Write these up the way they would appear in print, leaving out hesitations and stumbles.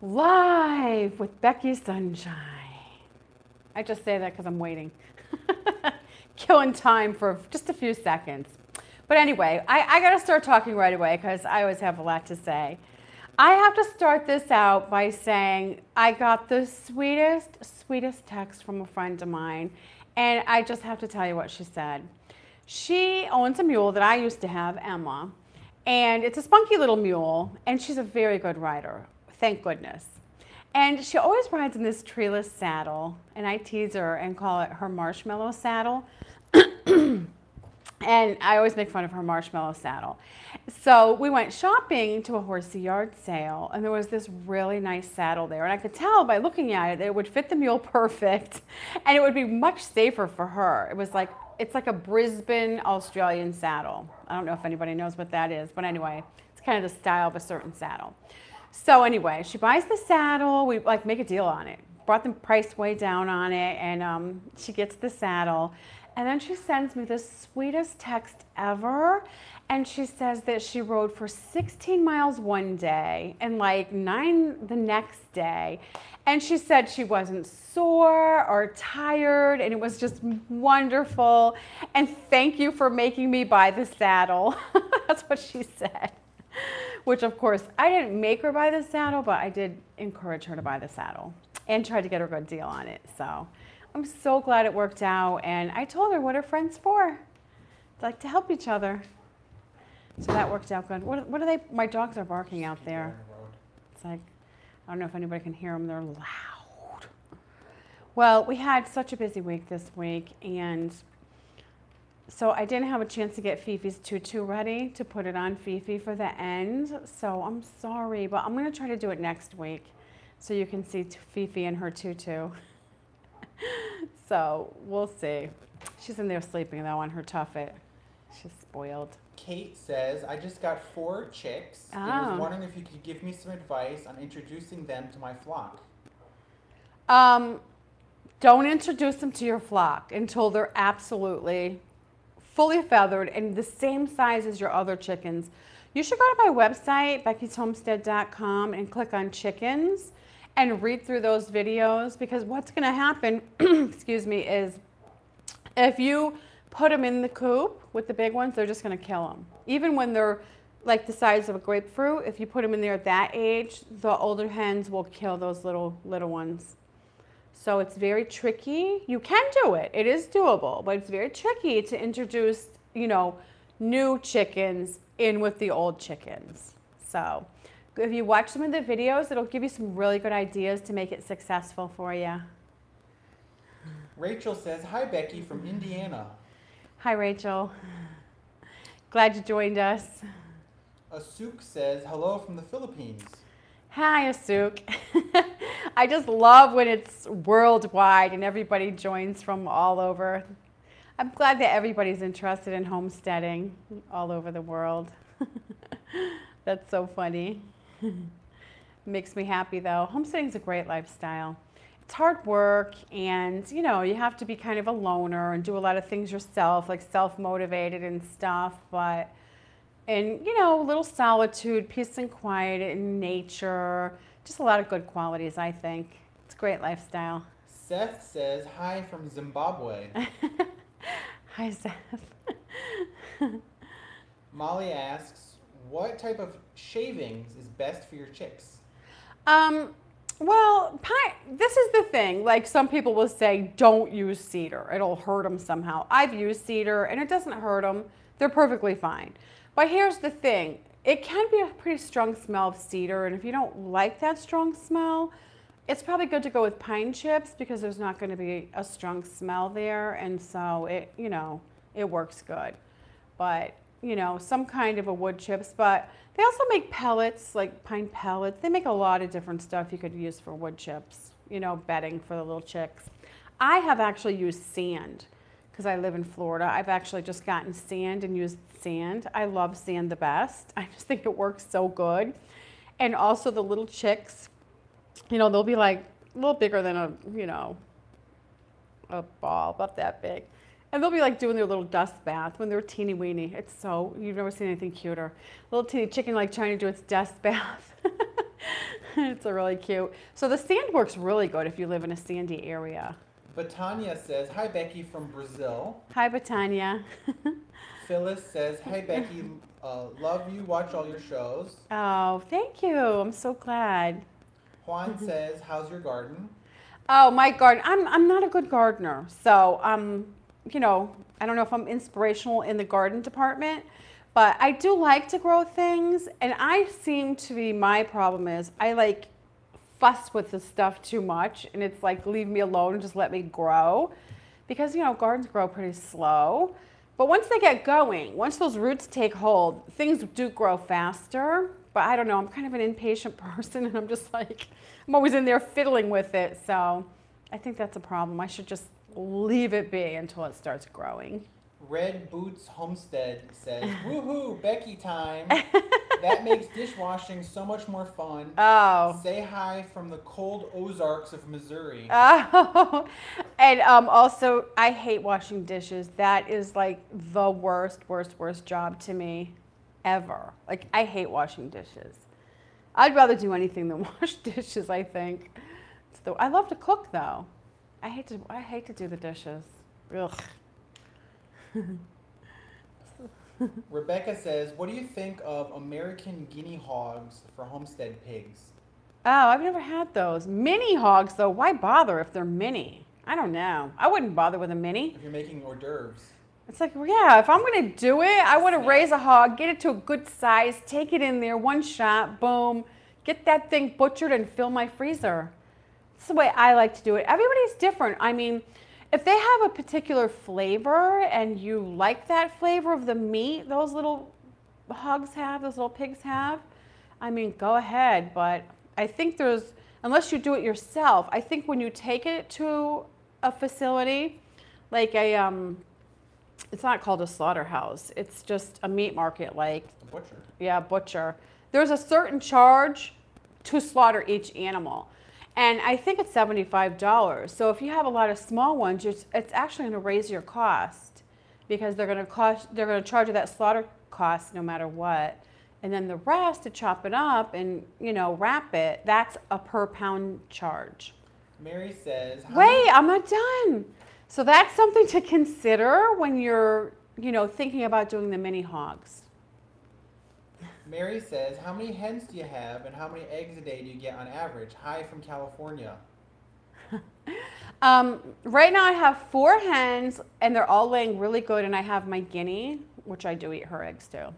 Live with Becky Sunshine. I just say that because I'm waiting. Killing time for just a few seconds. But anyway, I got to start talking right away because I always have a lot to say. I have to start this out by saying I got the sweetest text from a friend of mine, and I just have to tell you what she said. She owns a mule that I used to have, Emma, and it's a spunky little mule, and she's a very good rider, thank goodness. And she always rides in this treeless saddle, and I tease her and call it her marshmallow saddle. And I always make fun of her marshmallow saddle. So we went shopping to a horsey yard sale, and there was this really nice saddle there. And I could tell by looking at it that it would fit the mule perfect, and it would be much safer for her. It's like a Brisbane Australian saddle. I don't know if anybody knows what that is, but anyway, it's kind of the style of a certain saddle. So anyway, she buys the saddle. We make a deal on it. Brought the price way down on it, and she gets the saddle. And then she sends me the sweetest text ever. And she says that she rode for 16 miles one day and like 9 the next day. And she said she wasn't sore or tired, and it was just wonderful. And thank you for making me buy the saddle. That's what she said. Which, of course, I didn't make her buy the saddle, but I did encourage her to buy the saddle and tried to get her a good deal on it. So I'm so glad it worked out, and I told her what her friend's for. They like to help each other. So that worked out good. What are they? My dogs are barking out there. It's like, I don't know if anybody can hear them. They're loud. Well, we had such a busy week this week, and so I didn't have a chance to get Fifi's tutu ready to put it on Fifi for the end. So I'm sorry, but I'm going to try to do it next week so you can see Fifi in her tutu. So we'll see. She's in there sleeping though on her tuffet. She's spoiled. Kate says, I just got 4 chicks and was wondering if you could give me some advice on introducing them to my flock. Don't introduce them to your flock until they're absolutely fully feathered and the same size as your other chickens. You should go to my website, beckishomestead.com, and click on chickens and read through those videos, because what's going to happen, excuse me, is if you put them in the coop with the big ones, they're just going to kill them. Even when they're like the size of a grapefruit, if you put them in there at that age, the older hens will kill those little ones. So it's very tricky. You can do it. It is doable, but it's very tricky to introduce, new chickens in with the old chickens. So if you watch some of the videos, it'll give you some really good ideas to make it successful for you. Rachel says, hi, Becky from Indiana. Hi, Rachel. Glad you joined us. Asuk says, hello from the Philippines. Hi, Asuk. I just love when it's worldwide and everybody joins from all over. I'm glad that everybody's interested in homesteading all over the world. That's so funny. Makes me happy though. Homesteading's a great lifestyle. It's hard work, and you have to be kind of a loner and do a lot of things yourself, like self-motivated and stuff, but a little solitude, peace and quiet in nature, just a lot of good qualities, I think. It's a great lifestyle. Seth says, hi from Zimbabwe. Hi, Seth. Molly asks, what type of shavings is best for your chicks? Well, this is the thing. Like, some people will say, don't use cedar. It'll hurt them somehow. I've used cedar, and it doesn't hurt them. They're perfectly fine. But here's the thing. It can be a pretty strong smell of cedar, and if you don't like that strong smell, it's probably good to go with pine chips, because there's not going to be a strong smell there, and so it works good. But some kind of a wood chips, but they also make pellets, like pine pellets. They make a lot of different stuff you could use for wood chips, bedding for the little chicks. I have actually used sand because I live in Florida. I've actually just gotten sand and used sand. I love sand the best. I just think it works so good. And also the little chicks, they'll be like a little bigger than a ball, about that big. And they'll be like doing their little dust bath when they're teeny weeny. You've never seen anything cuter. Little teeny chicken like trying to do its dust bath. It's a really cute. So the sand works really good if you live in a sandy area. Batania says, hi Becky from Brazil. Hi, Batania. Phyllis says, hi Becky, love you, watch all your shows. Oh, thank you. I'm so glad. Juan says, how's your garden? Oh, my garden. I'm not a good gardener. So, you know, I don't know if I'm inspirational in the garden department, but I do like to grow things. And I seem to be, my problem is I like fuss with the stuff too much. And it's like, leave me alone and just let me grow. Because, you know, gardens grow pretty slow. But once they get going, once those roots take hold, things do grow faster. But I don't know, I'm kind of an impatient person and I'm just like, I'm always in there fiddling with it. So I think that's a problem. I should just leave it be until it starts growing. Red Boots Homestead says, woohoo, Becky time. That makes dishwashing so much more fun. Oh. Say hi from the cold Ozarks of Missouri. Oh. And also, I hate washing dishes. That is like the worst job to me ever. Like, I hate washing dishes. I'd rather do anything than wash dishes, I think. I love to cook, though. I hate to do the dishes. Ugh. Rebecca says, what do you think of American guinea hogs for homestead pigs? Oh, I've never had those. Mini hogs, though, why bother if they're mini? I don't know. I wouldn't bother with a mini. If you're making hors d'oeuvres. It's like, well, yeah, if I'm going to do it, I want to raise a hog, get it to a good size, take it in there, one shot, boom, get that thing butchered and fill my freezer. That's the way I like to do it. Everybody's different. I mean, if they have a particular flavor and you like that flavor of the meat those little hogs have, those little pigs have, I mean, go ahead. But I think unless you do it yourself, I think when you take it to a facility, like it's not called a slaughterhouse, it's just a meat market, like a butcher. Yeah, butcher. There's a certain charge to slaughter each animal. And I think it's $75. So if you have a lot of small ones, it's actually going to raise your cost because they're going to charge you that slaughter cost no matter what. And then the rest to chop it up and, you know, wrap it, that's a per pound charge. Mary says, wait, I'm not done. So that's something to consider when you're, you know, thinking about doing the mini hogs. Mary says, how many hens do you have and how many eggs a day do you get on average? Hi from California. Right now I have 4 hens and they're all laying really good, and I have my guinea, which I do eat her eggs too.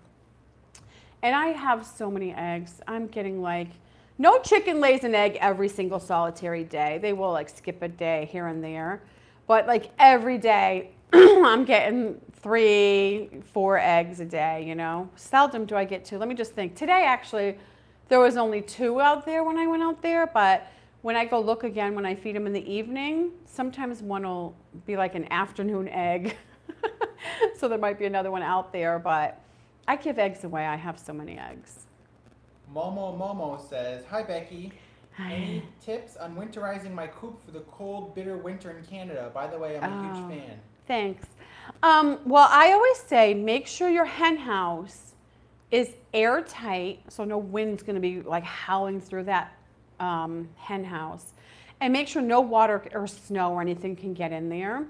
And I have so many eggs. I'm getting like, no chicken lays an egg every single solitary day. They will like skip a day here and there. But like every day I'm getting 3, 4 eggs a day, you know. Seldom do I get 2. Let me just think. Today, actually, there was only 2 out there when I went out there, but when I go look again, when I feed them in the evening, sometimes one will be like an afternoon egg. So there might be another one out there, but I give eggs away. I have so many eggs. Momo says, hi, Becky. Any tips on winterizing my coop for the cold, bitter winter in Canada? By the way, I'm a huge fan. Thanks. Well, I always say make sure your hen house is airtight, so no wind's going to be like howling through that hen house. And make sure no water or snow or anything can get in there.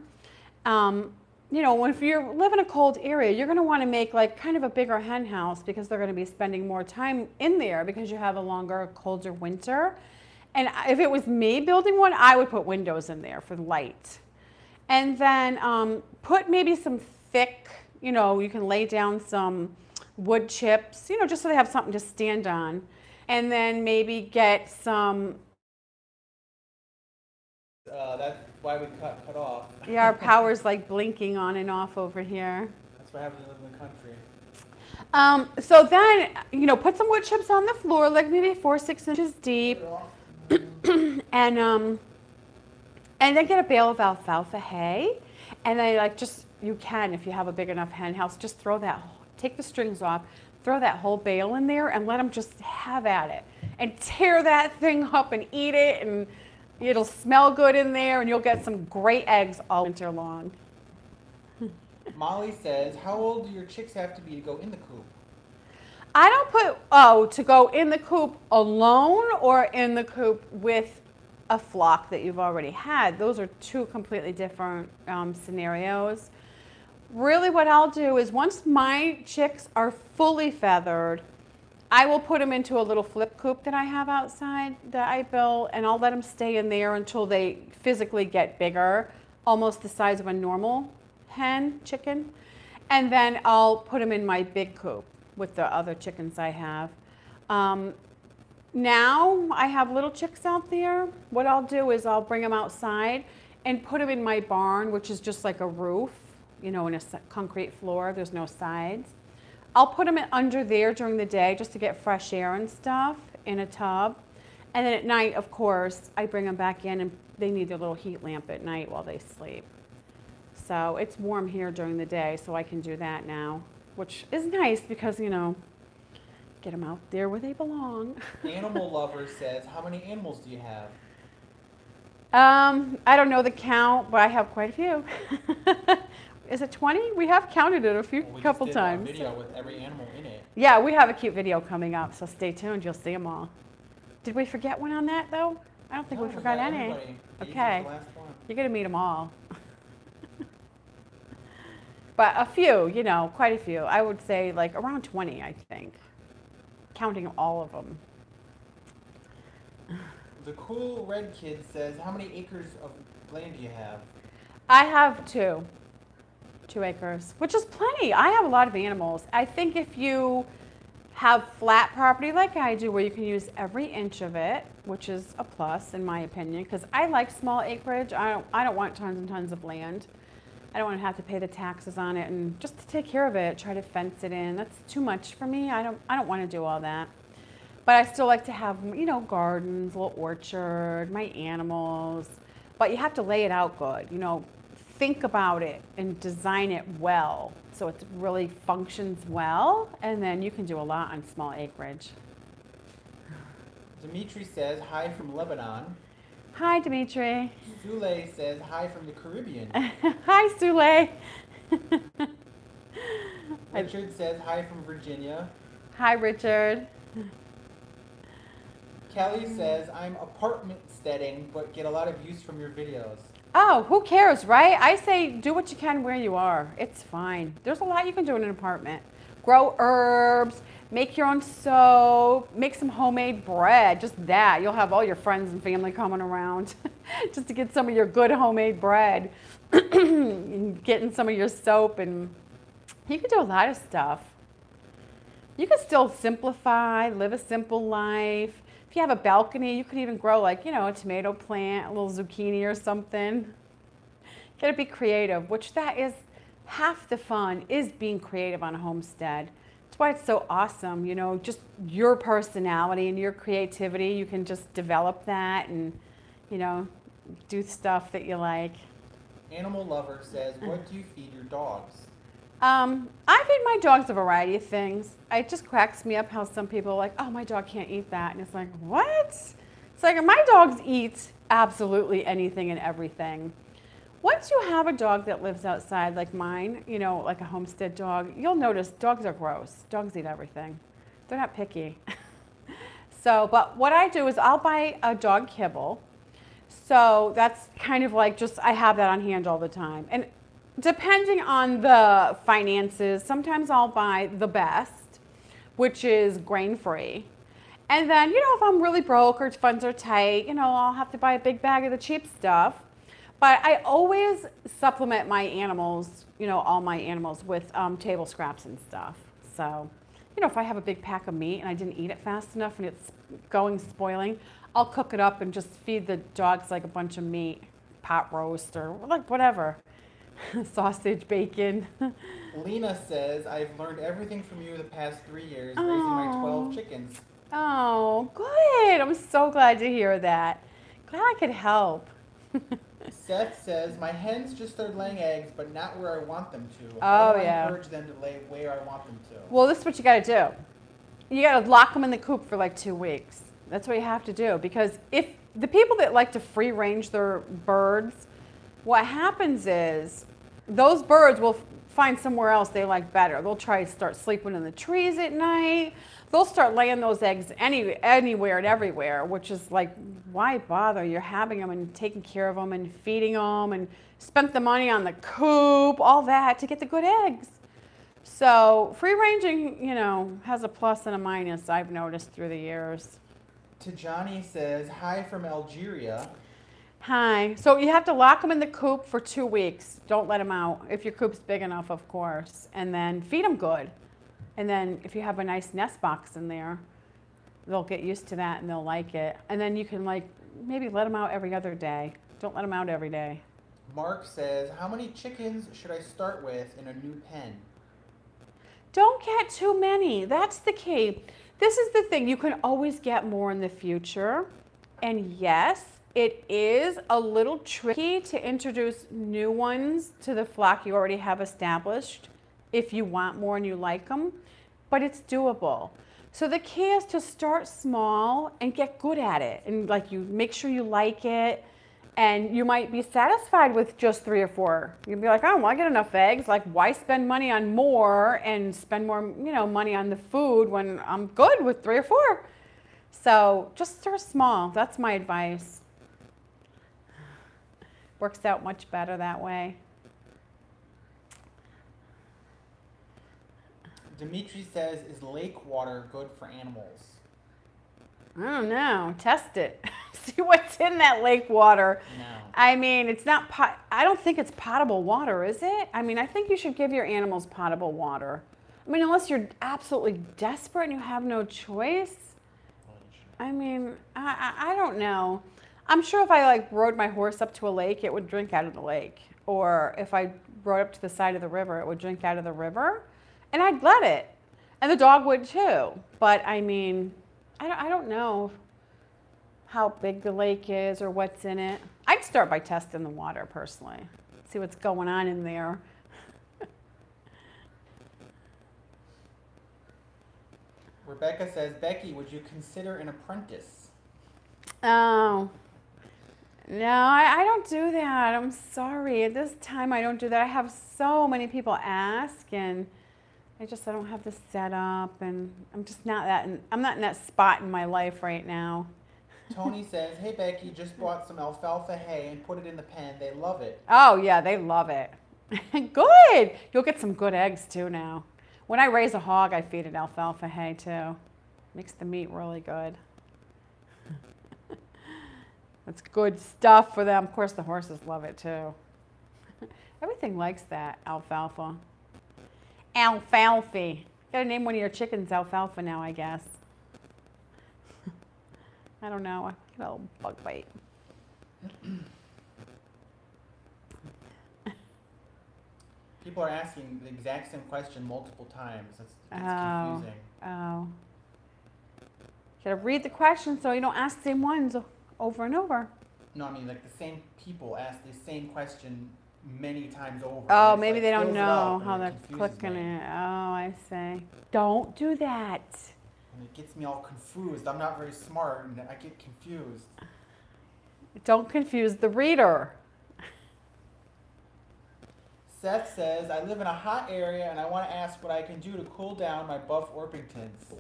You know, if you live in a cold area, you're going to want to make like kind of a bigger hen house because they're going to be spending more time in there because you have a longer, colder winter. And if it was me building one, I would put windows in there for light. And then put maybe some thick, you know, you can lay down some wood chips, you know, just so they have something to stand on. And then maybe get some... That's why we cut off. Yeah, our power's like blinking on and off over here. That's what happens when you live in the country. So then, you know, put some wood chips on the floor, like maybe 4 or 6 inches deep. And then get a bale of alfalfa hay. And then like just, you can, if you have a big enough hen house, just take the strings off, throw that whole bale in there and let them just have at it. And tear that thing up and eat it, and it'll smell good in there and you'll get some great eggs all winter long. Molly says, how old do your chicks have to be to go in the coop? I don't put, to go in the coop alone or in the coop with a flock that you've already had. Those are two completely different scenarios. Really what I'll do is once my chicks are fully feathered, I will put them into a little flip coop that I have outside that I built, and I'll let them stay in there until they physically get bigger, almost the size of a normal chicken. And then I'll put them in my big coop with the other chickens I have. Now I have little chicks out there. What I'll do is I'll bring them outside and put them in my barn, which is just like a roof, in a concrete floor. There's no sides. I'll put them under there during the day just to get fresh air and stuff in a tub. And then at night, of course, I bring them back in, and they need their little heat lamp at night while they sleep. So it's warm here during the day, so I can do that now, which is nice because, get them out there where they belong. Animal Lover says, how many animals do you have? I don't know the count, but I have quite a few. Is it 20? We have counted it couple times. We just did a video with every animal in it. Yeah, we have a cute video coming up, so stay tuned. You'll see them all. Did we forget one on that, though? I don't think we forgot any. Okay. You're going to meet them all. But a few, quite a few. I would say like around 20, I think, counting all of them. The Cool Red Kid says, how many acres of land do you have? I have 2 acres, which is plenty. I have a lot of animals. I think if you have flat property like I do, where you can use every inch of it, which is a plus in my opinion, because I like small acreage. I don't want tons and tons of land. I don't want to have to pay the taxes on it and just to take care of it, try to fence it in. That's too much for me. I don't want to do all that. But I still like to have, gardens, a little orchard, my animals. But you have to lay it out good, think about it and design it well so it really functions well, and then you can do a lot on small acreage. Dimitri says, hi from Lebanon. Hi, Dimitri. Sule says, hi from the Caribbean. Hi, Sule. Richard says, hi from Virginia. Hi, Richard. Kelly says, I'm apartment steading, but get a lot of use from your videos. Oh, who cares, right? I say do what you can where you are. It's fine. There's a lot you can do in an apartment. Grow herbs, make your own soap, make some homemade bread, just that. You'll have all your friends and family coming around just to get some of your good homemade bread and getting some of your soap, and you can do a lot of stuff. You can still simplify, live a simple life. If you have a balcony, you could even grow like, a tomato plant, a little zucchini or something. Gotta be creative, which that is half the fun, is being creative on a homestead. That's why it's so awesome, just your personality and your creativity. You can just develop that and, do stuff that you like. Animal Lover says, what do you feed your dogs? I feed my dogs a variety of things. It just cracks me up how some people are like, oh, my dog can't eat that. And it's like, what? It's like, my dogs eat absolutely anything and everything. Once you have a dog that lives outside like mine, like a homestead dog, you'll notice dogs are gross. Dogs eat everything. They're not picky. But what I do is I'll buy a dog kibble. So that's kind of like I have that on hand all the time. And depending on the finances, sometimes I'll buy the best, which is grain-free. And then, if I'm really broke or funds are tight, I'll have to buy a big bag of the cheap stuff. But I always supplement my animals, all my animals with table scraps and stuff. So, if I have a big pack of meat and I didn't eat it fast enough and it's spoiling, I'll cook it up and just feed the dogs like a bunch of meat, pot roast or like whatever. Sausage, bacon. Lena says, I've learned everything from you the past 3 years raising my 12 chickens. Oh, good. I'm so glad to hear that. Glad I could help. Seth says, my hens just started laying eggs, but not where I want them to. Oh, How do I yeah. encourage them to lay where I want them to? Well, this is what you got to do. You got to lock them in the coop for like 2 weeks. That's what you have to do, because if the people that like to free range their birds, what happens is those birds will find somewhere else they like better. They'll try to start sleeping in the trees at night. They'll start laying those eggs anywhere and everywhere, which is like, why bother? You're having them and taking care of them and feeding them and spent the money on the coop, all that to get the good eggs. So free ranging, you know, has a plus and a minus, I've noticed through the years. Tijani says, hi from Algeria. Hi. So you have to lock them in the coop for 2 weeks. Don't let them out, if your coop's big enough, of course. And then feed them good. And then if you have a nice nest box in there, they'll get used to that and they'll like it. And then you can like maybe let them out every other day. Don't let them out every day. Mark says, how many chickens should I start with in a new pen? Don't get too many. That's the key. This is the thing. You can always get more in the future. And yes, it is a little tricky to introduce new ones to the flock you already have established if you want more and you like them, but it's doable. So the key is to start small and get good at it, and like you make sure you like it, and you might be satisfied with just 3 or 4. You'll be like, oh, well, I get enough eggs. Like, why spend money on more and spend more, you know, money on the food when I'm good with 3 or 4? So just start small. That's my advice. Works out much better that way. Dimitri says, is lake water good for animals? I don't know. Test it. See what's in that lake water. No. I mean, it's not I don't think it's potable water, is it? I mean, I think you should give your animals potable water. I mean, unless you're absolutely desperate and you have no choice. I mean, I don't know. I'm sure if I like rode my horse up to a lake, it would drink out of the lake. Or if I rode up to the side of the river, it would drink out of the river. And I'd let it. And the dog would too. But I mean, I don't know how big the lake is or what's in it. I'd start by testing the water personally. See what's going on in there. Rebecca says, Becky, would you consider an apprentice? Oh, no, I don't do that. I'm sorry. At this time, I don't do that. I have so many people ask, and I don't have the setup, and I'm just not I'm not in that spot in my life right now. Tony says, hey, Becky, just bought some alfalfa hay and put it in the pen. They love it. Oh, yeah, they love it. Good. You'll get some good eggs, too, now. When I raise a hog, I feed it alfalfa hay, too. Makes the meat really good. That's good stuff for them. Of course, the horses love it, too. Everything likes that, alfalfa. Alfalfa. Gotta name one of your chickens alfalfa now, I guess. I don't know. I get a little bug bite. People are asking the exact same question multiple times. It's confusing. Oh. You gotta read the question so you don't ask the same ones over and over. No, I mean like the same people ask the same question many times over. Oh, maybe they don't know how they're clicking it. Oh, I see. Don't do that. And it gets me all confused. I'm not very smart and I get confused. Don't confuse the reader. Seth says, I live in a hot area and I want to ask what I can do to cool down my Buff Orpingtons.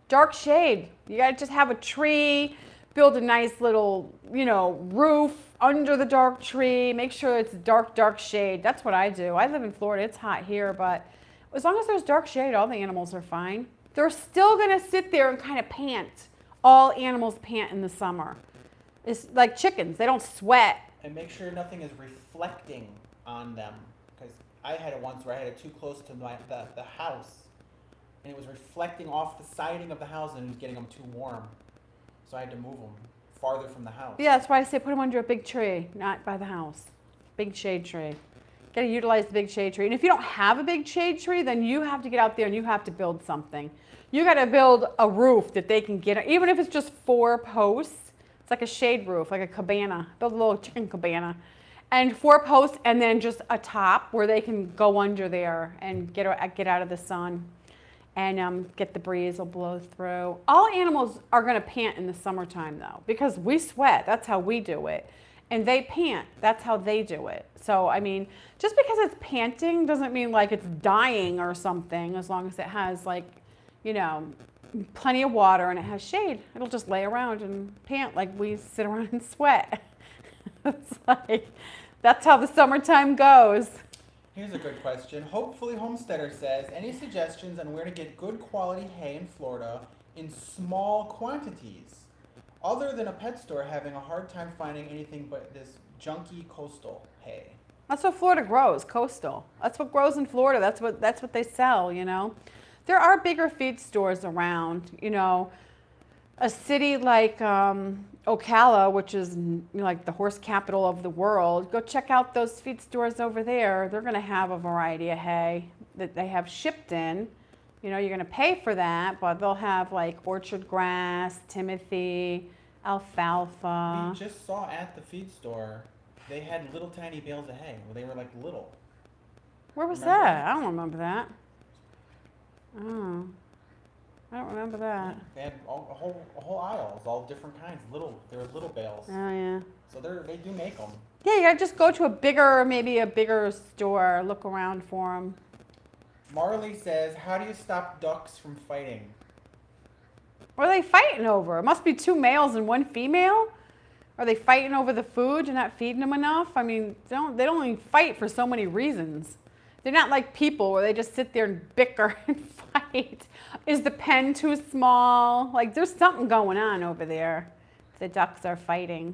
Dark shade. You gotta just have a tree, build a nice little, roof under the dark tree. Make sure it's dark, dark shade. That's what I do. I live in Florida. It's hot here, but as long as there's dark shade, all the animals are fine. They're still gonna sit there and kind of pant. All animals pant in the summer. It's like chickens. They don't sweat. And make sure nothing is reflecting on them, because I had it once where I had it too close to the house, and it was reflecting off the siding of the house and it was getting them too warm, so I had to move them farther from the house. Yeah, that's why I say put them under a big tree, not by the house. Big shade tree. Got to utilize the big shade tree. And if you don't have a big shade tree, then you have to get out there and you have to build something. You got to build a roof that they can get, even if it's just 4 posts. It's like a shade roof, like a cabana. Build a little chicken cabana. And 4 posts, and then just a top where they can go under there and get out of the sun, and get the breeze will blow through. All animals are going to pant in the summertime, though, because we sweat. That's how we do it. and they pant. That's how they do it. So, I mean, just because it's panting doesn't mean like it's dying or something, as long as it has like, you know, plenty of water and it has shade. It'll just lay around and pant like we sit around and sweat. It's like, that's how the summertime goes. Here's a good question. Hopefully Homesteader says, any suggestions on where to get good quality hay in Florida in small quantities? Other than a pet store having a hard time finding anything but this junky coastal hay. That's what Florida grows, coastal. That's what grows in Florida. That's what they sell, you know. There are bigger feed stores around, you know. A city like Ocala, which is like the horse capital of the world, go check out those feed stores over there. They're going to have a variety of hay that they have shipped in. You know, you're going to pay for that, but they'll have like orchard grass, timothy, alfalfa. We just saw at the feed store, they had little tiny bales of hay. Well, they were like little. Where was Remember? that? I don't remember that. Oh, I don't remember that. They had a whole aisle, all different kinds. They were little bales. Oh yeah. So they do make them. Yeah, you gotta just go to maybe a bigger store, look around for them. Marley says, how do you stop ducks from fighting? What are they fighting over? It must be 2 males and 1 female. Are they fighting over the food? You're not feeding them enough? I mean, they don't even fight for so many reasons. They're not like people where they just sit there and bicker and fight. Is the pen too small? Like, there's something going on over there. The ducks are fighting.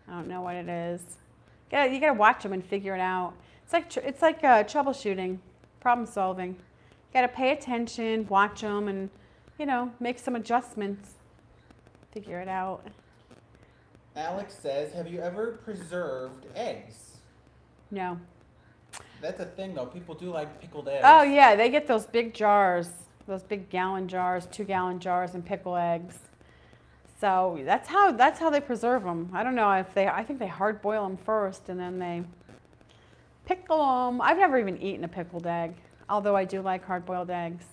I don't know what it is. You gotta watch them and figure it out. It's like troubleshooting, problem solving. You gotta pay attention, watch them, and you know, make some adjustments. Figure it out. Alex says, have you ever preserved eggs? No. That's a thing, though. People do like pickled eggs. Oh yeah, they get those big jars, those big gallon jars, 2-gallon jars, and pickle eggs. So that's how they preserve them. I don't know if I think they hard boil them first and then they pickle them. I've never even eaten a pickled egg, although I do like hard boiled eggs.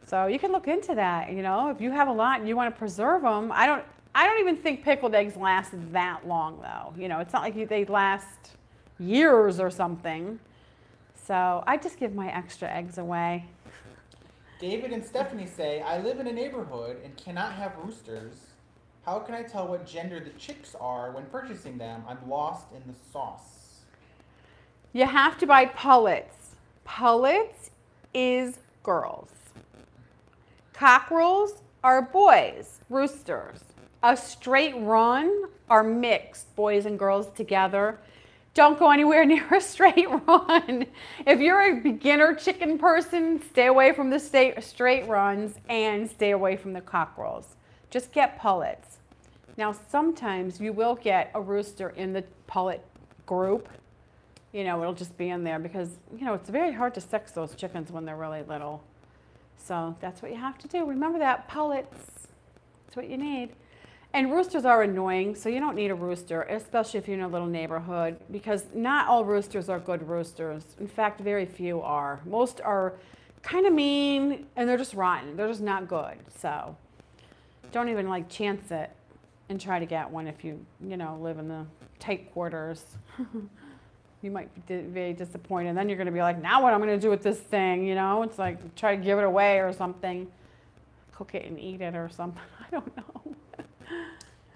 So you can look into that. You know, if you have a lot and you want to preserve them, I don't even think pickled eggs last that long though. You know, it's not like they last years or something. So I just give my extra eggs away. David and Stephanie say, I live in a neighborhood and cannot have roosters. How can I tell what gender the chicks are when purchasing them? I'm lost in the sauce. You have to buy pullets. Pullets is girls. Cockerels are boys, roosters. A straight run are mixed, boys and girls together. Don't go anywhere near a straight run. If you're a beginner chicken person, stay away from the straight runs and stay away from the cockerels. Just get pullets. Now, sometimes you will get a rooster in the pullet group. You know, it'll just be in there because, you know, it's very hard to sex those chickens when they're really little. So that's what you have to do. Remember that, pullets. That's what you need. And roosters are annoying, so you don't need a rooster, especially if you're in a little neighborhood, because not all roosters are good roosters. In fact, very few are. Most are kind of mean, and they're just rotten. They're just not good. So don't even like chance it and try to get one if you know, live in the tight quarters. You might be very disappointed. And then you're going to be like, now what am I going to do with this thing? You know, it's like try to give it away or something. Cook it and eat it or something. I don't know.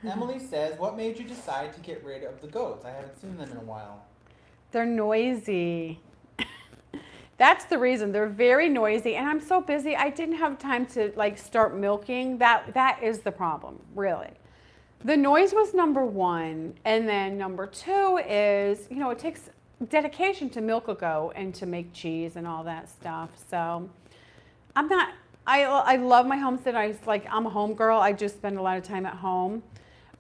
Emily says, what made you decide to get rid of the goats? I haven't seen them in a while. They're noisy. That's the reason. They're very noisy, and I'm so busy. I didn't have time to like start milking. That is the problem, really. The noise was number one, and then number two is, you know, it takes dedication to milk a goat and to make cheese and all that stuff. So I love my homestead. I'm a home girl. I just spend a lot of time at home.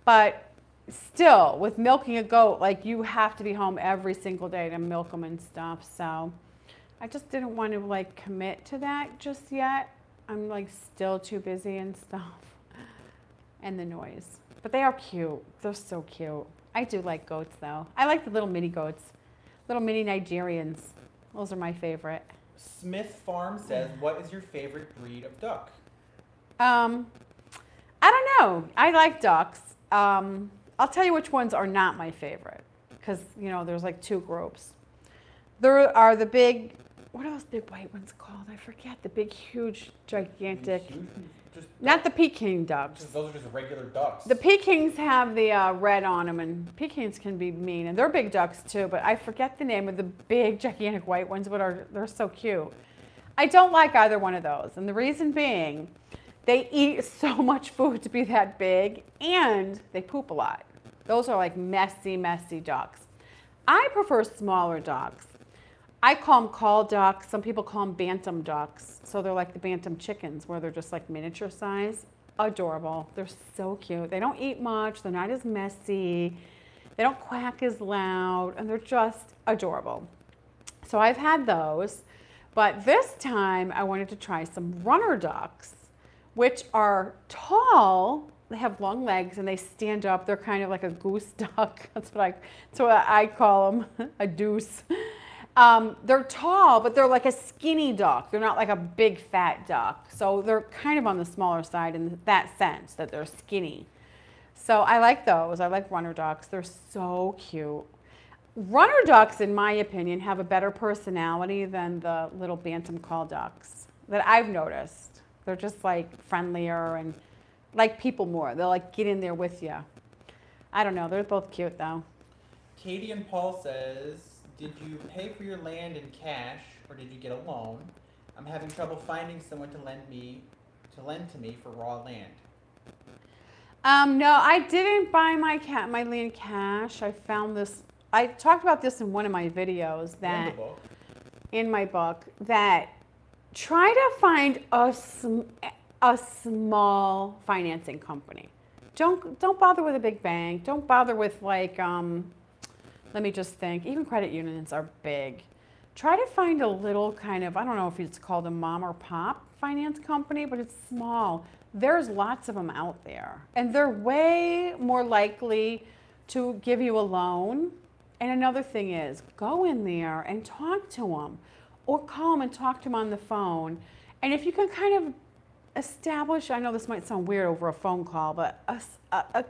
But still, with milking a goat, like you have to be home every single day to milk them and stuff. So I just didn't want to like commit to that just yet. I'm like still too busy and stuff. And the noise. But they are cute. They're so cute. I do like goats though. I like the little mini goats. Little mini Nigerians. Those are my favorite. Smith Farm says, what is your favorite breed of duck? I don't know. I like ducks. I'll tell you which ones are not my favorite, because, you know, there's like two groups. There are the big, what are those big white ones called? I forget. The big, huge, gigantic, not the Peking ducks. Those are just regular ducks. The Pekings have the red on them, and Pekings can be mean, and they're big ducks too, but I forget the name of the big, gigantic white ones, but they're so cute. I don't like either one of those, and the reason being, they eat so much food to be that big, and they poop a lot. Those are like messy, messy ducks. I prefer smaller ducks. I call them call ducks. Some people call them bantam ducks. So they're like the bantam chickens, where they're just like miniature size. Adorable. They're so cute. They don't eat much. They're not as messy. They don't quack as loud, and they're just adorable. So I've had those, but this time I wanted to try some runner ducks, which are tall. They have long legs and they stand up. They're kind of like a goose duck. That's what I call them, a deuce. They're tall, but they're like a skinny duck. They're not like a big fat duck. So they're kind of on the smaller side in that sense, that they're skinny. So I like those. I like runner ducks. They're so cute. Runner ducks, in my opinion, have a better personality than the little bantam call ducks that I've noticed. They're just like friendlier and like people more. They'll like get in there with you. I don't know. They're both cute though. Katie and Paul says, did you pay for your land in cash or did you get a loan? I'm having trouble finding someone to lend to me for raw land. No, I didn't buy my land cash. I found this. I talked about this in one of my videos that in my book, that try to find a small financing company. Don't bother with a big bank. Don't bother with like let me just think. Even credit unions are big. Try to find a little kind of, I don't know if it's called a mom or pop finance company, but it's small. There's lots of them out there. And they're way more likely to give you a loan. And another thing is, go in there and talk to them. Or call them and talk to them on the phone. And if you can kind of establish, I know this might sound weird over a phone call, but a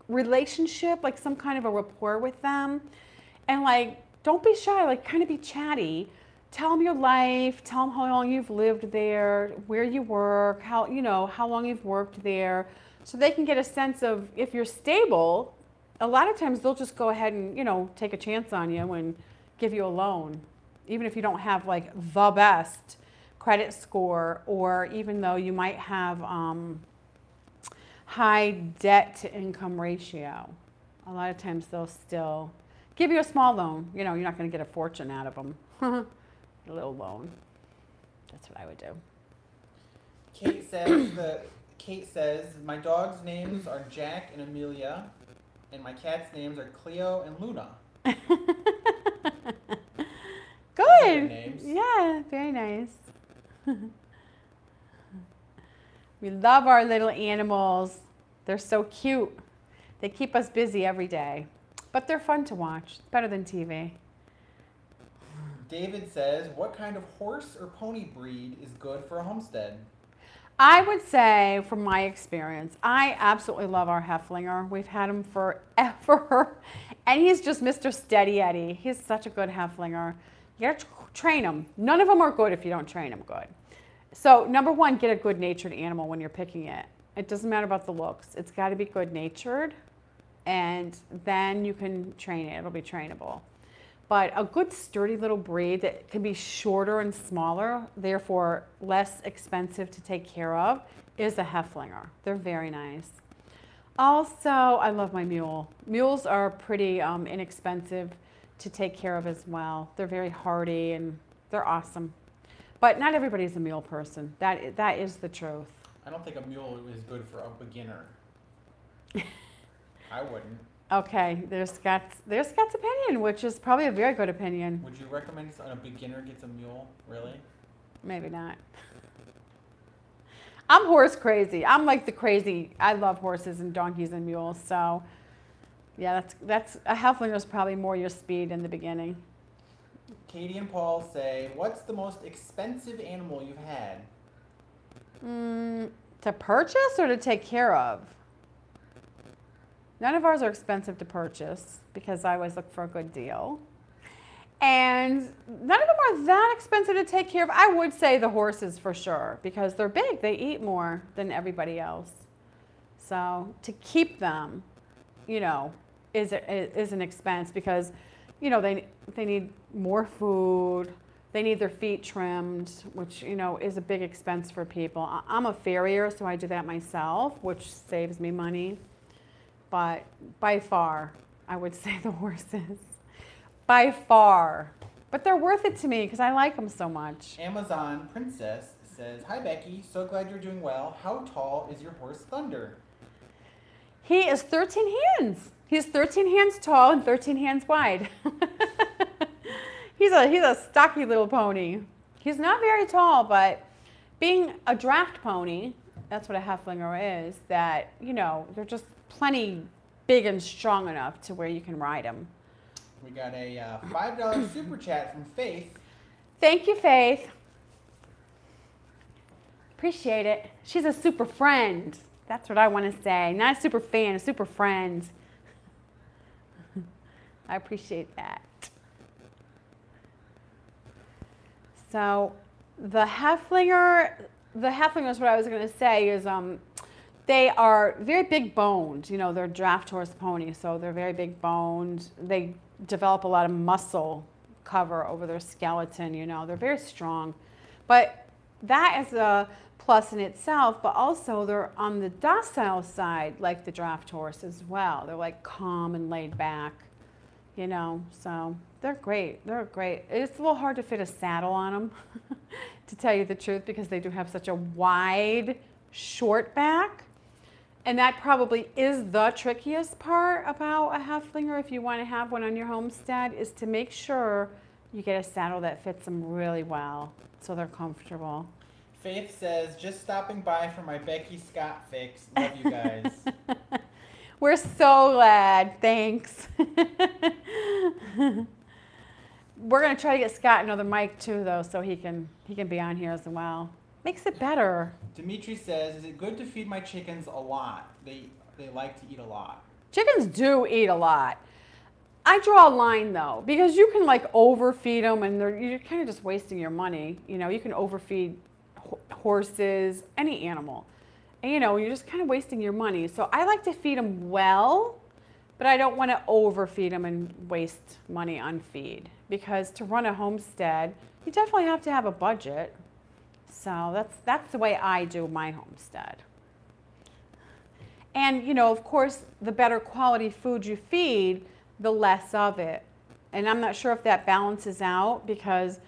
relationship, like some kind of a rapport with them. And like, don't be shy, like kind of be chatty. Tell them your life, tell them how long you've lived there, where you work, how long you've worked there, so they can get a sense of if you're stable. A lot of times they'll just go ahead and, take a chance on you and give you a loan, even if you don't have like the best credit score, or even though you might have high debt to income ratio. A lot of times they'll still give you a small loan. You're not going to get a fortune out of them. A little loan. That's what I would do. Kate says, my dog's names are Jack and Amelia, and my cat's names are Cleo and Luna. Good. Names. Yeah, very nice. We love our little animals. They're so cute. They keep us busy every day. But they're fun to watch. Better than TV. David says, what kind of horse or pony breed is good for a homestead? I would say, from my experience, I absolutely love our Hefflinger. We've had him forever. And he's just Mr. Steady Eddie. He's such a good Hefflinger. You got to train him. None of them are good if you don't train them good. So, number one, get a good-natured animal when you're picking it. It doesn't matter about the looks. It's got to be good-natured. And then you can train it. It'll be trainable. But a good sturdy little breed that can be shorter and smaller, therefore less expensive to take care of, is a Hefflinger. They're very nice. Also, I love my mule. Mules are pretty inexpensive to take care of as well. They're very hardy and they're awesome. But not everybody's a mule person. That is the truth. I don't think a mule is good for a beginner. I wouldn't. Okay, there's Scott's opinion, which is probably a very good opinion. Would you recommend a beginner gets a mule? Really? Maybe not. I'm horse crazy. I'm like the crazy. I love horses and donkeys and mules. So, yeah, that's a Hefflinger is probably more your speed in the beginning. Katie and Paul say, what's the most expensive animal you've had? To purchase or to take care of? None of ours are expensive to purchase because I always look for a good deal. And none of them are that expensive to take care of. I would say the horses for sure because they're big. They eat more than everybody else. So to keep them, you know, is an expense because, you know, they need more food. They need their feet trimmed, which, you know, is a big expense for people. I'm a farrier, so I do that myself, which saves me money. But by far, I would say the horses. By far. But they're worth it to me because I like them so much. Amazon Princess says, "Hi Becky, so glad you're doing well. How tall is your horse Thunder?" He is 13 hands. He's 13 hands tall and 13 hands wide. He's a stocky little pony. He's not very tall, but being a draft pony, that's what a Haflinger is, that, you know, they're just plenty big and strong enough to where you can ride them. We got a $5 super chat from Faith. Thank you, Faith. Appreciate it. She's a super friend. That's what I want to say. Not a super fan, a super friend. I appreciate that. So the Haflinger is what I was going to say is they are very big boned. You know, they're draft horse ponies, so they're very big boned. They develop a lot of muscle cover over their skeleton, you know. They're very strong. But that is a plus in itself, but also they're on the docile side like the draft horse as well. They're like calm and laid back, you know, so they're great. They're great. It's a little hard to fit a saddle on them, to tell you the truth, because they do have such a wide, short back. And that probably is the trickiest part about a Haflinger if you want to have one on your homestead, is to make sure you get a saddle that fits them really well so they're comfortable. Faith says, "Just stopping by for my Becky Scott fix. Love you guys." We're so glad. Thanks. We're going to try to get Scott another mic too, though, so he can be on here as well. Makes it better. Dimitri says, "Is it good to feed my chickens a lot? They like to eat a lot." Chickens do eat a lot. I draw a line though, because you can like overfeed them and you're kind of just wasting your money. You know, you can overfeed horses, any animal. And you know, you're just kind of wasting your money. So I like to feed them well, but I don't want to overfeed them and waste money on feed. Because to run a homestead, you definitely have to have a budget. So that's the way I do my homestead. And you know, of course, the better quality food you feed, the less of it. And I'm not sure if that balances out, because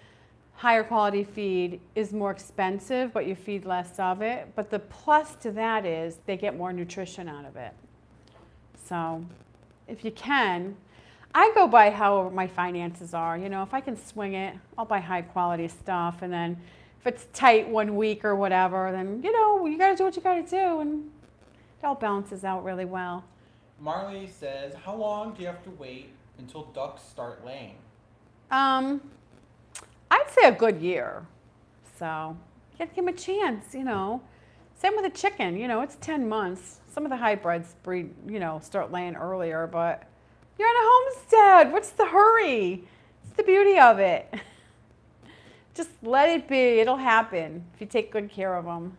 higher quality feed is more expensive, but you feed less of it. But the plus to that is they get more nutrition out of it. So if you can, I go by how my finances are. You know, if I can swing it, I'll buy high quality stuff. And then if it's tight one week or whatever, then, you know, you got to do what you got to do. And it all balances out really well. Marley says, "How long do you have to wait until ducks start laying?" I'd say a good year. So you have to give them a chance, you know. Same with a chicken, you know, it's 10 months. Some of the hybrids breed, you know, start laying earlier, but you're on a homestead. What's the hurry? It's the beauty of it. Just let it be. It'll happen if you take good care of them.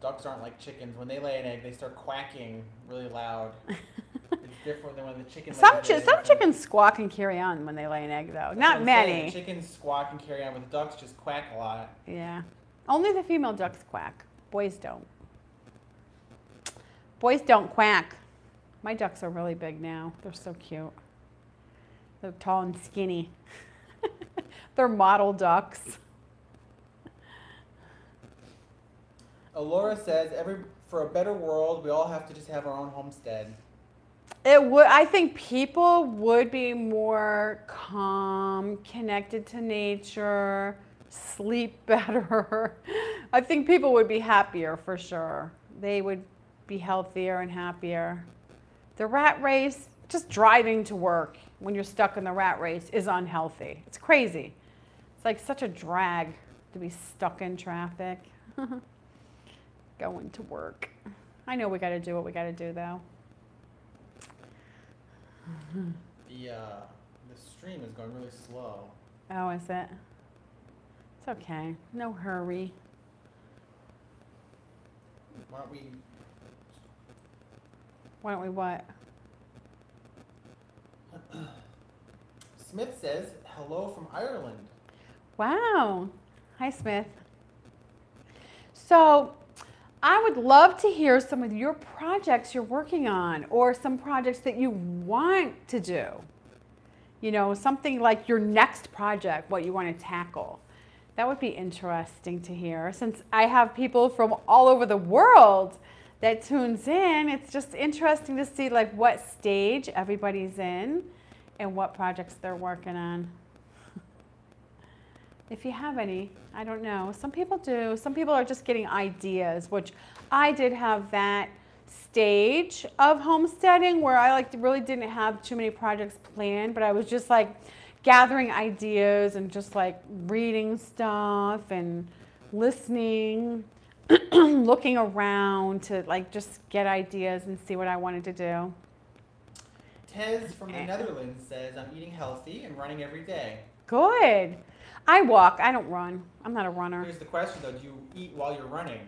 Ducks aren't like chickens. When they lay an egg, they start quacking really loud. It's different than when the chicken Some chickens squawk and carry on when they lay an egg, though. Not many. Chickens squawk and carry on, but the ducks just quack a lot. Yeah. Only the female ducks quack. Boys don't. Boys don't quack. My ducks are really big now. They're so cute. They're tall and skinny. They're model ducks. Alora says, for a better world, we all have to just have our own homestead. I think people would be more calm, connected to nature, sleep better. I think people would be happier for sure. They would be healthier and happier. The rat race, just driving to work when you're stuck in the rat race is unhealthy. It's crazy. It's like such a drag to be stuck in traffic. going to work. I know we got to do what we got to do, though. The stream is going really slow. Oh, is it? It's okay. No hurry. Why don't we? Why don't we what? Smith says hello from Ireland. Wow. Hi, Smith. So, I would love to hear some of your projects you're working on or some projects that you want to do. You know, something like your next project, what you want to tackle. That would be interesting to hear. Since I have people from all over the world that tunes in, it's just interesting to see like what stage everybody's in and what projects they're working on. If you have any, I don't know. Some people do. Some people are just getting ideas, which I did have that stage of homesteading where I like really didn't have too many projects planned, but I was just like gathering ideas and just like reading stuff and listening, looking around to like just get ideas and see what I wanted to do. Tez from the Netherlands says, I'm eating healthy and running every day. Good. I walk. I don't run. I'm not a runner. Here's the question though, do you eat while you're running?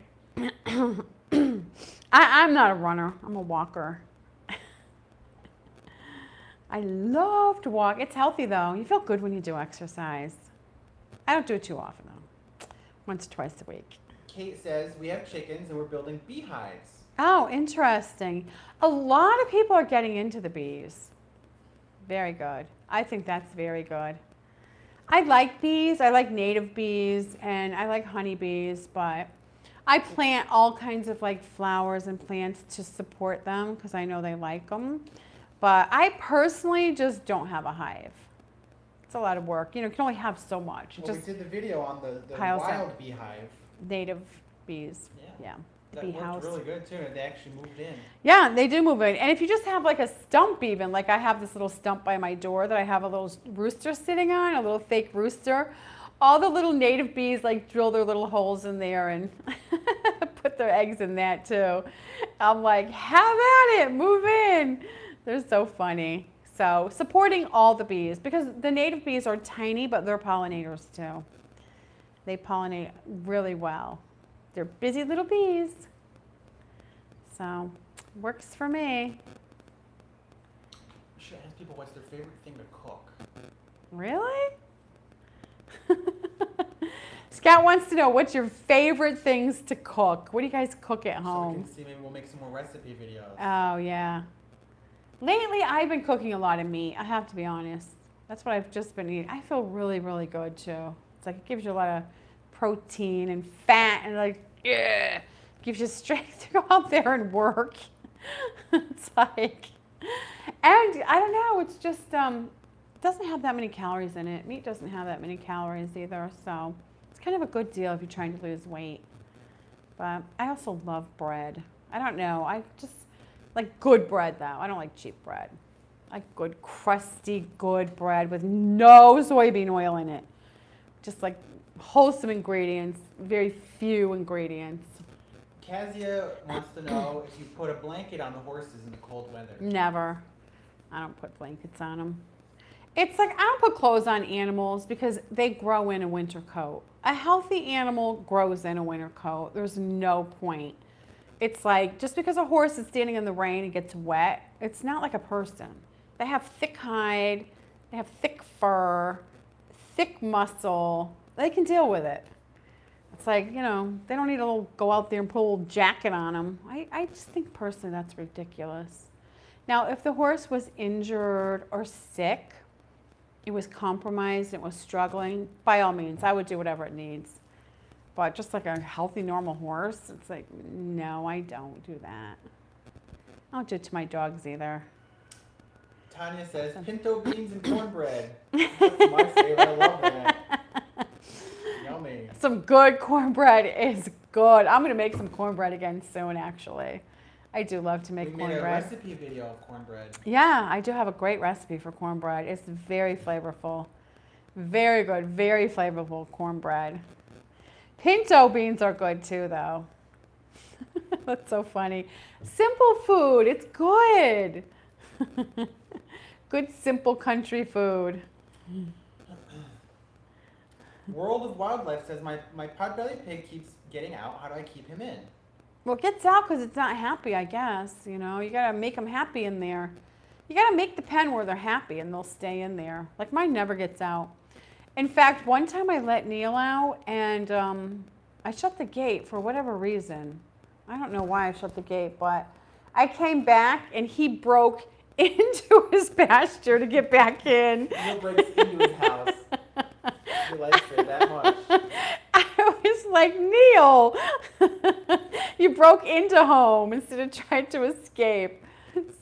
I'm not a runner. I'm a walker. I love to walk. It's healthy though. You feel good when you do exercise. I don't do it too often though. Once or twice a week. Kate says, we have chickens and we're building beehives. Oh, interesting. A lot of people are getting into the bees. Very good. I think that's very good. I like bees. I like native bees and I like honeybees, but I plant all kinds of like flowers and plants to support them because I know they like them. But I personally just don't have a hive. It's a lot of work. You know, you can only have so much. Well, just we did the video on the piles wild up. beehive. Native bees. Yeah. The That bee worked house. really good too. They actually moved in. Yeah, they do move in. And if you just have like a stump even, like I have this little stump by my door that I have a little rooster sitting on, a little fake rooster. All the little native bees like drill their little holes in there and put their eggs in that too. I'm like, have at it, move in. They're so funny. So supporting all the bees because the native bees are tiny, but they're pollinators too. They pollinate really well. They're busy little bees. So, works for me. I should ask people what's their favorite thing to cook. Really? Scott wants to know what's your favorite things to cook. What do you guys cook at So home? we can see, maybe we'll make some more recipe videos. Oh, yeah. Lately, I've been cooking a lot of meat. I have to be honest. That's what I've just been eating. I feel really, really good too. It's like it gives you a lot of protein and fat and like, yeah, gives you strength to go out there and work. It's like, and I don't know, it's just, doesn't have that many calories in it. Meat doesn't have that many calories either, so it's kind of a good deal if you're trying to lose weight. But I also love bread. I don't know, I just like good bread though. I don't like cheap bread. I like good, crusty, good bread with no soybean oil in it. Just like wholesome ingredients, very few ingredients. Kazia wants to know if you put a blanket on the horses in the cold weather. Never. I don't put blankets on them. It's like I don't put clothes on animals because they grow in a winter coat. A healthy animal grows in a winter coat. There's no point. It's like just because a horse is standing in the rain and gets wet, it's not like a person. They have thick hide, they have thick fur, thick muscle. They can deal with it. It's like, you know, they don't need to go out there and put a little jacket on them. I just think personally that's ridiculous. Now, if the horse was injured or sick, it was compromised, it was struggling, by all means, I would do whatever it needs. But just like a healthy, normal horse, it's like, no, I don't do that. I don't do it to my dogs either. Tanya says, pinto beans and cornbread. That's my favorite. I love that. Yummy. Some good cornbread is good. I'm going to make some cornbread again soon, actually. I do love to make cornbread. We made a recipe video of cornbread. Yeah, I do have a great recipe for cornbread. It's very flavorful. Very good, very flavorful cornbread. Pinto beans are good too, though. That's so funny. Simple food, it's good. Good, simple country food. World of Wildlife says my potbelly pig keeps getting out. How do I keep him in? Well, it gets out because it's not happy, I guess. You know, you got to make them happy in there. You got to make the pen where they're happy and they'll stay in there. Like mine never gets out. In fact, one time I let Neil out and I shut the gate for whatever reason. I don't know why I shut the gate, but I came back and he broke into his pasture to get back in. Neil breaks into his house. He likes it that much. I was like, Neil, you broke into home instead of trying to escape.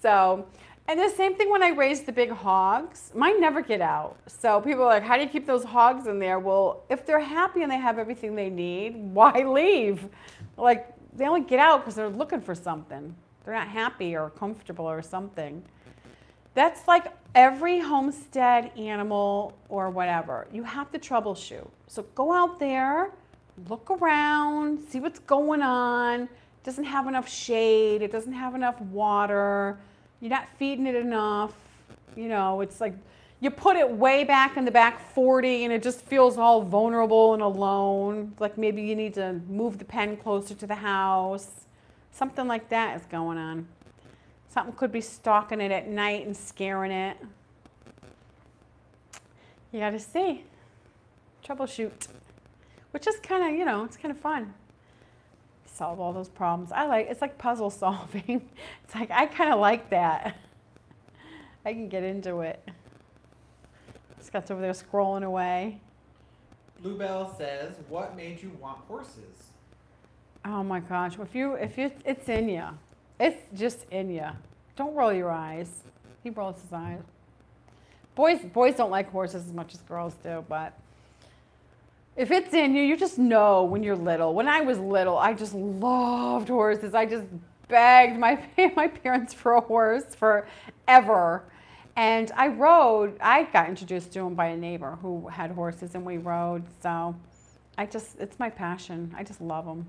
So, and the same thing when I raised the big hogs. Mine never get out. So people are like, how do you keep those hogs in there? Well, if they're happy and they have everything they need, why leave? Like, they only get out because they're looking for something. They're not happy or comfortable or something. That's like every homestead animal or whatever. You have to troubleshoot. So go out there, look around, see what's going on. It doesn't have enough shade. It doesn't have enough water. You're not feeding it enough. You know, it's like you put it way back in the back 40 and it just feels all vulnerable and alone. Like maybe you need to move the pen closer to the house. Something like that is going on. Something could be stalking it at night and scaring it. You got to see. Troubleshoot. Which is kind of, you know, it's kind of fun. Solve all those problems. It's like puzzle solving. It's like, I kind of like that. I can get into it. Scott's over there scrolling away. Bluebell says, what made you want horses? Oh my gosh. It's in you. It's just in you. Don't roll your eyes. He rolls his eyes. Boys don't like horses as much as girls do, but if it's in you, you just know when you're little. When I was little, I just loved horses. I just begged my parents for a horse forever. And I got introduced to them by a neighbor who had horses and we rode. So it's my passion. I just love them.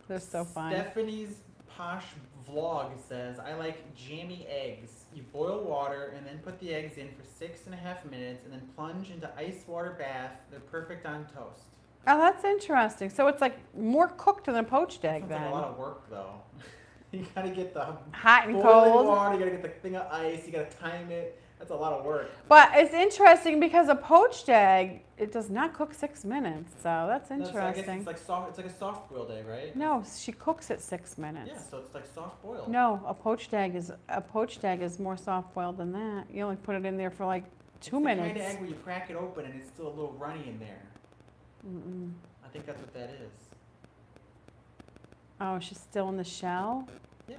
They're so fun. Stephanie's Posh Vlog says, I like jammy eggs. You boil water and then put the eggs in for 6.5 minutes and then plunge into ice water bath. They're perfect on toast. Oh, that's interesting. So it's like more cooked than a poached egg then. Sounds like a lot of work though. You gotta get the hot and boiling cold water, you gotta get the thing of ice, you gotta time it. That's a lot of work. But it's interesting because a poached egg, it does not cook 6 minutes. So that's interesting. No, so I guess it's like soft. It's like a soft boiled egg, right? No, she cooks it 6 minutes. Yeah, so it's like soft boiled. No, a poached egg is more soft boiled than that. You only put it in there for like 2 minutes. It's the kind of egg where you crack it open and it's still a little runny in there. Mm-mm. I think that's what that is. Oh, she's still in the shell? Yeah.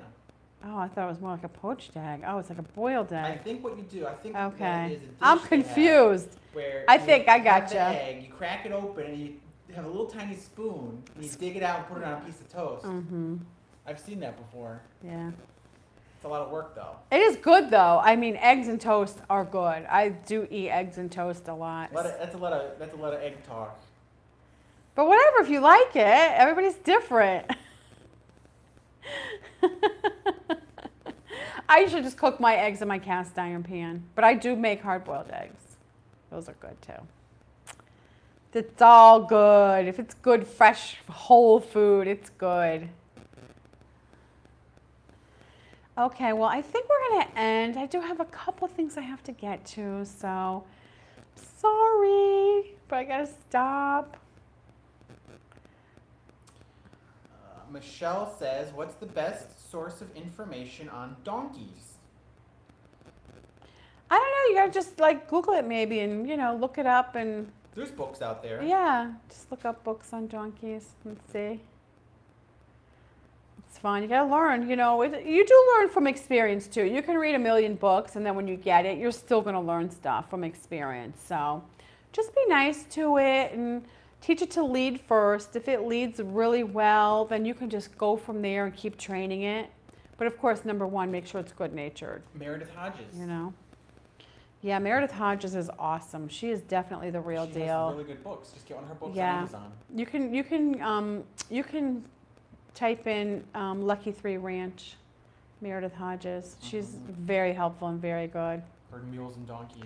Oh, I thought it was more like a poached egg. Oh, it's like a boiled egg. I think what you do, Okay. that is a dish I'm they confused. have where I think I have gotcha. the egg, you crack it open and you have a little tiny spoon and you dig it out and put it on a piece of toast. Mm-hmm. I've seen that before. Yeah. It's a lot of work though. It is good though. I mean, eggs and toast are good. I do eat eggs and toast a lot. That's a lot of egg talk. But whatever, if you like it, everybody's different. I usually just cook my eggs in my cast iron pan, but I do make hard-boiled eggs. Those are good too. It's all good. If it's good, fresh, whole food, it's good. Okay, well, I think we're going to end. I do have a couple things I have to get to, so sorry, but I got to stop. Michelle says, what's the best source of information on donkeys? I don't know. You got to just like Google it maybe and, you know, look it up and. There's books out there. Yeah, just look up books on donkeys and see. It's fun. You got to learn, you know. You do learn from experience too. You can read a million books and then when you get it, you're still going to learn stuff from experience. So just be nice to it and teach it to lead first. If it leads really well, then you can just go from there and keep training it. But of course, number one, make sure it's good-natured. Meredith Hodges. You know? Yeah, Meredith Hodges is awesome. She is definitely the real deal. She has really good books. Just get one of her books on Amazon. You can type in Lucky 3 Ranch, Meredith Hodges. She's very helpful and very good. Herding mules and donkeys.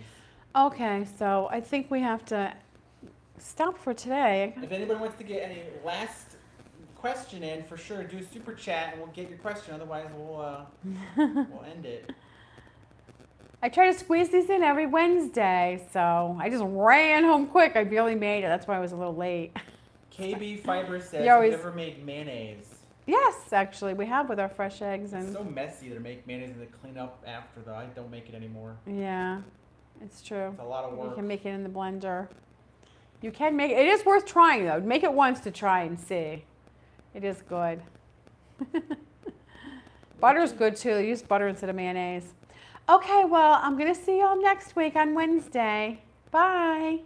Okay, so I think we have to stop for today. If anybody wants to get any last question in, for sure, do a super chat and we'll get your question. Otherwise, we'll end it. I try to squeeze these in every Wednesday, so I just ran home quick. I barely made it. That's why I was a little late. KB Fiber says, You always- have you ever made mayonnaise? Yes, actually, we have with our fresh eggs It's and so messy to make mayonnaise and to clean up after, though. I don't make it anymore. yeah, it's true. It's a lot of You work. can make it in the blender. You can make it. It is worth trying though. Make it once to try and see. It is good. Butter's good too. Use butter instead of mayonnaise. Okay, well, I'm gonna see y'all next week on Wednesday. Bye.